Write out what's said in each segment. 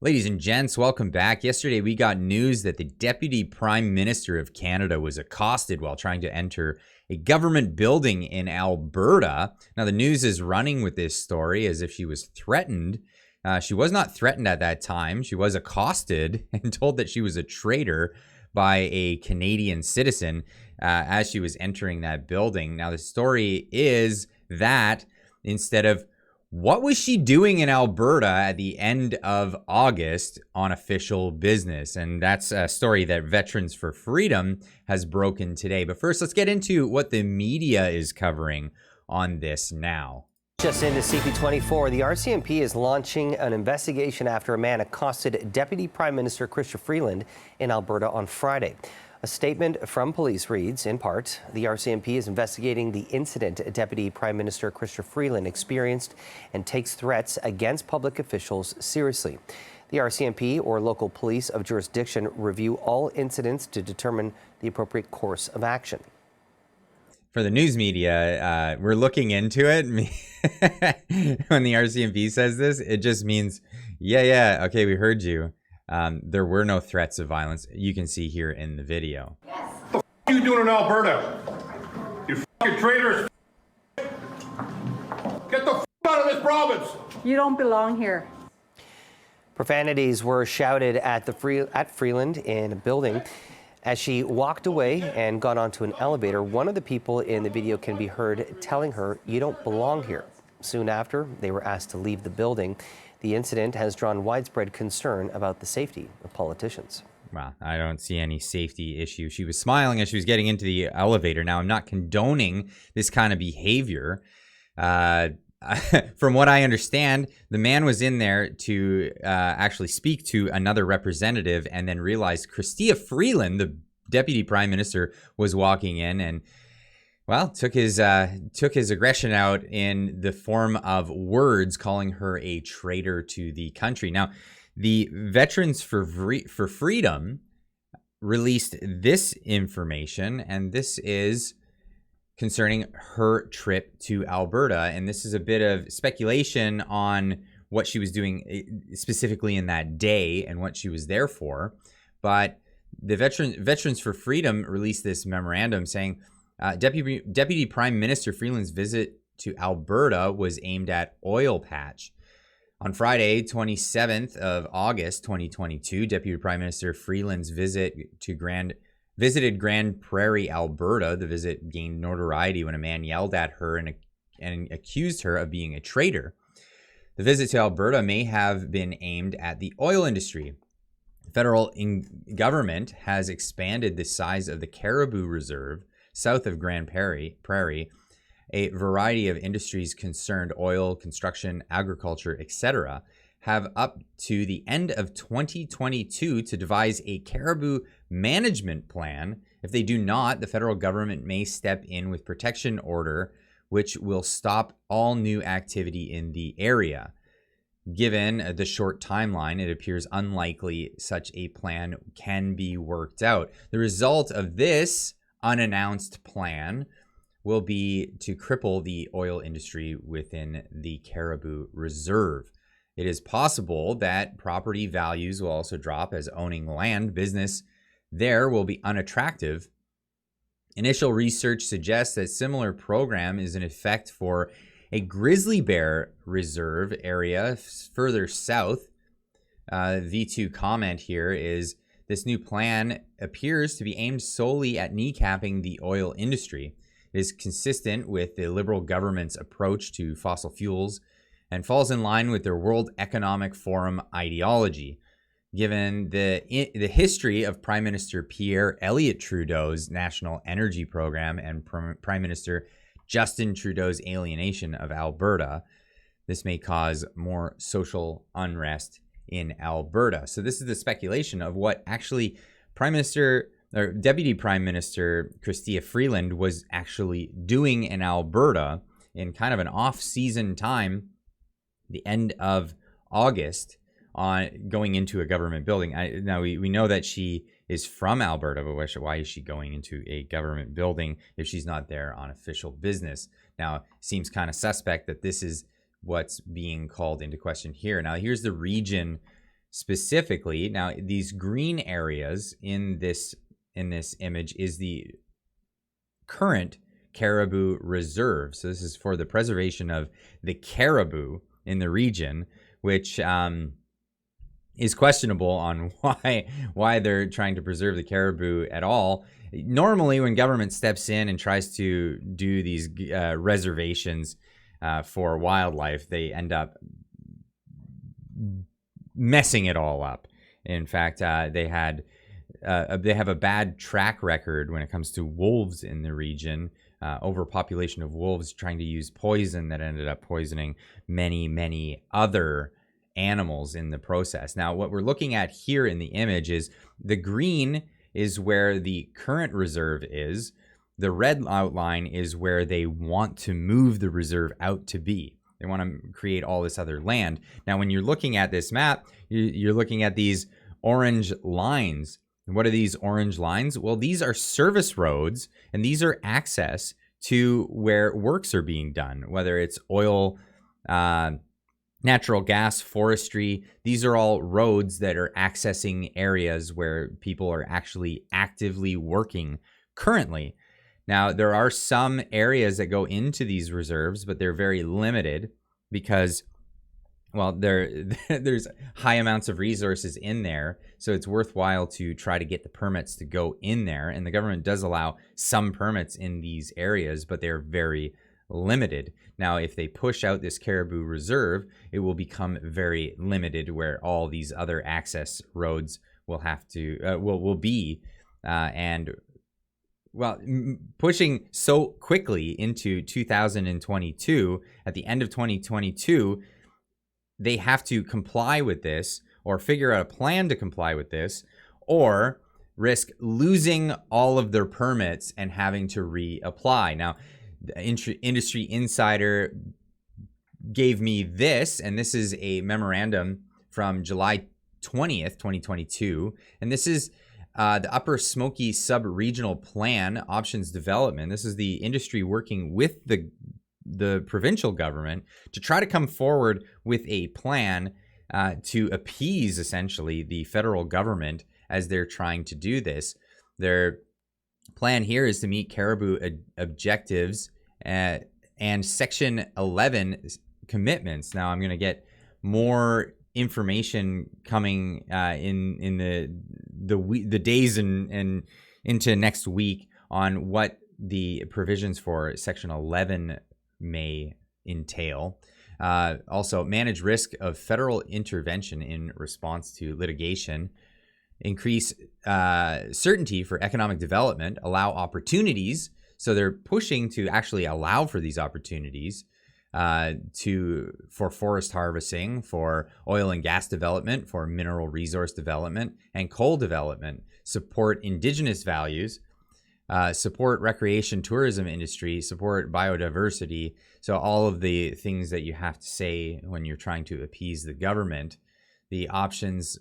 Ladies and gents, welcome back. Yesterday, we got news that the Deputy Prime Minister of Canada was accosted while trying to enter a government building in Alberta. Now, the news is running with this story as if she was threatened. She was not threatened at that time. She was accosted and told that she was a traitor by a Canadian citizen as she was entering that building. Now, the story is that instead of what was she doing in Alberta at the end of August on official business? And that's a story that Veterans for Freedom has broken today. But first, let's get into what the media is covering on this now. Just into CP24, the RCMP is launching an investigation after a man accosted Deputy Prime Minister Chrystia Freeland in Alberta on Friday. A statement from police reads, in part, the RCMP is investigating the incident Deputy Prime Minister Chrystia Freeland experienced and takes threats against public officials seriously. The RCMP or local police of jurisdiction review all incidents to determine the appropriate course of action. For the news media, we're looking into it. When the RCMP says this, it just means, yeah, okay, we heard you. There were no threats of violence. You can see here in the video. Yes. What the f are you doing in Alberta? You fucking traitors. Get the f out of this province. You don't belong here. Profanities were shouted at Freeland in a building. As she walked away and got onto an elevator, one of the people in the video can be heard telling her, "You don't belong here." Soon after, they were asked to leave the building. The incident has drawn widespread concern about the safety of politicians. Well, I don't see any safety issue. She was smiling as she was getting into the elevator. Now, I'm not condoning this kind of behavior. From what I understand, the man was in there to actually speak to another representative and then realized Chrystia Freeland, the Deputy Prime Minister, was walking in and, well, took his aggression out in the form of words, calling her a traitor to the country. Now, the Veterans for Freedom released this information, and this is concerning her trip to Alberta. And this is a bit of speculation on what she was doing specifically in that day and what she was there for. But the Veterans for Freedom released this memorandum saying, Deputy Prime Minister Freeland's visit to Alberta was aimed at oil patch. On Friday, 27th of August, 2022, Deputy Prime Minister Freeland's visited Grand Prairie, Alberta. The visit gained notoriety when a man yelled at her and accused her of being a traitor. The visit to Alberta may have been aimed at the oil industry. The federal government has expanded the size of the Cariboo Reserve south of Grand Prairie. A variety of industries concerned, oil, construction, agriculture, etc., have up to the end of 2022 to devise a caribou management plan. If they do not, the federal government may step in with protection order, which will stop all new activity in the area. Given the short timeline, it appears unlikely such a plan can be worked out. The result of this unannounced plan will be to cripple the oil industry within the Cariboo Reserve. It is possible that property values will also drop as owning land business there will be unattractive. Initial research suggests that similar program is in effect for a grizzly bear reserve area further south. V2 comment here is, this new plan appears to be aimed solely at kneecapping the oil industry. It is consistent with the Liberal government's approach to fossil fuels and falls in line with their World Economic Forum ideology. Given the history of Prime Minister Pierre Elliott Trudeau's National Energy Program and Prime Minister Justin Trudeau's alienation of Alberta, this may cause more social unrest in Alberta. So this is the speculation of what actually Deputy Prime Minister Chrystia Freeland was actually doing in Alberta in kind of an off-season time, the end of August, on going into a government building. Now, we know that she is from Alberta, but why is she going into a government building if she's not there on official business? Now, it seems kind of suspect that this is what's being called into question here. Now, here's the region specifically. Now, these green areas in this image is the current caribou reserve. So this is for the preservation of the caribou in the region, which is questionable on why they're trying to preserve the caribou at all. Normally, when government steps in and tries to do these reservations for wildlife, they end up messing it all up. In fact, they have a bad track record when it comes to wolves in the region. Overpopulation of wolves, trying to use poison that ended up poisoning many other animals in the process. Now, what we're looking at here in the image is the green is where the current reserve is. The red outline is where they want to move the reserve out to be. They want to create all this other land. Now, when you're looking at this map, you're looking at these orange lines. What are these orange lines? Well, these are service roads, and these are access to where works are being done, whether it's oil, natural gas, forestry. These are all roads that are accessing areas where people are actually actively working currently. Now, there are some areas that go into these reserves, but they're very limited because, well, there's high amounts of resources in there, so it's worthwhile to try to get the permits to go in there. And the government does allow some permits in these areas, but they're very limited. Now, if they push out this caribou reserve, it will become very limited, where all these other access roads will have to will be pushing so quickly into 2022. At the end of 2022, they have to comply with this, or figure out a plan to comply with this, or risk losing all of their permits and having to reapply. Now, the Industry Insider gave me this, and this is a memorandum from July 20th, 2022. And this is the Upper Smoky Sub-Regional Plan Options Development. This is the industry working with the provincial government to try to come forward with a plan to appease, essentially, the federal government as they're trying to do this. Their plan here is to meet caribou objectives and Section 11 commitments. Now, I'm going to get more information coming in the days and into next week on what the provisions for Section 11 may entail. Also, manage risk of federal intervention in response to litigation, increase certainty for economic development, allow opportunities. So they're pushing to actually allow for these opportunities for forest harvesting, for oil and gas development, for mineral resource development, and coal development, support indigenous values, support recreation tourism industry, support biodiversity. So all of the things that you have to say when you're trying to appease the government. The options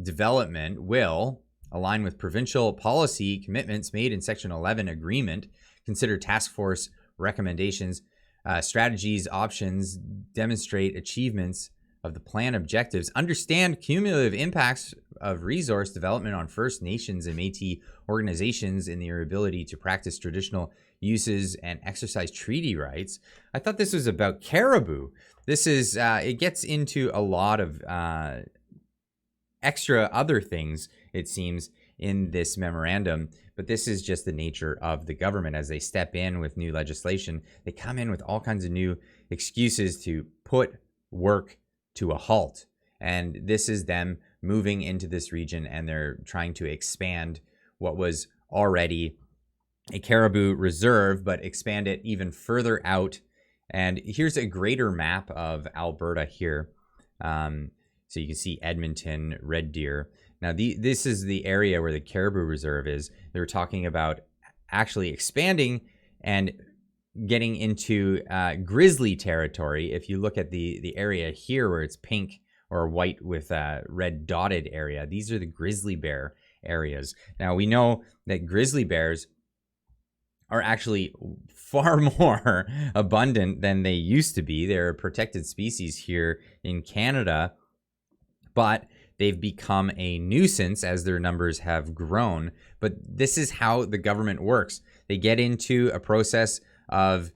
development will align with provincial policy commitments made in Section 11 agreement, consider task force recommendations, strategies, options, demonstrate achievements of the plan objectives, understand cumulative impacts of resource development on First Nations and Métis organizations in their ability to practice traditional uses and exercise treaty rights. I thought this was about caribou. This is, it gets into a lot of extra other things, it seems, in this memorandum, but this is just the nature of the government. As they step in with new legislation, they come in with all kinds of new excuses to put work to a halt. And this is them moving into this region, and they're trying to expand what was already a caribou reserve, but expand it even further out. And here's a greater map of Alberta here. So you can see Edmonton, Red Deer. Now, this is the area where the caribou reserve is. They were talking about actually expanding and getting into grizzly territory. If you look at the area here where it's pink or white with red dotted area, these are the grizzly bear areas. Now, we know that grizzly bears are actually far more abundant than they used to be. They're a protected species here in Canada. but they've become a nuisance as their numbers have grown. But this is how the government works. They get into a process of,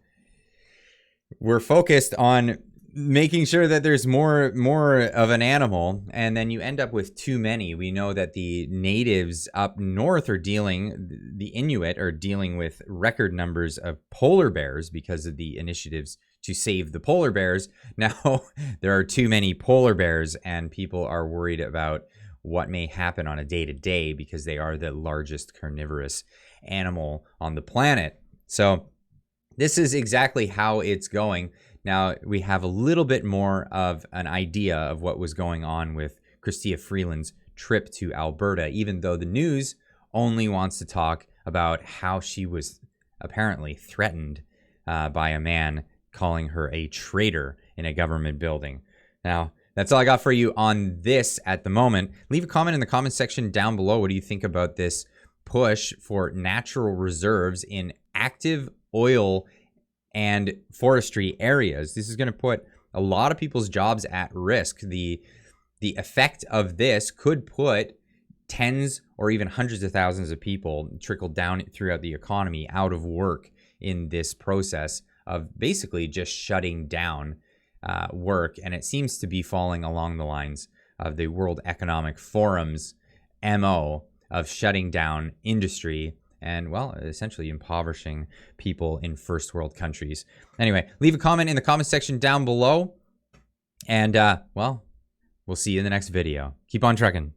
we're focused on making sure that there's more of an animal, and then you end up with too many. We know that the natives up north the Inuit are dealing with record numbers of polar bears because of the initiatives to save the polar bears. Now there are too many polar bears, and people are worried about what may happen on a day-to-day because they are the largest carnivorous animal on the planet. So this is exactly how it's going. Now, we have a little bit more of an idea of what was going on with Chrystia Freeland's trip to Alberta, even though the news only wants to talk about how she was apparently threatened by a man calling her a traitor in a government building. Now, that's all I got for you on this at the moment. Leave a comment in the comment section down below. What do you think about this push for natural reserves in active oil and forestry areas? This is going to put a lot of people's jobs at risk. The effect of this could put tens or even hundreds of thousands of people trickled down throughout the economy out of work in this process of basically just shutting down work. And it seems to be falling along the lines of the World Economic Forum's MO of shutting down industry and, well, essentially impoverishing people in first world countries. Anyway, leave a comment in the comment section down below. And, well, we'll see you in the next video. Keep on trucking.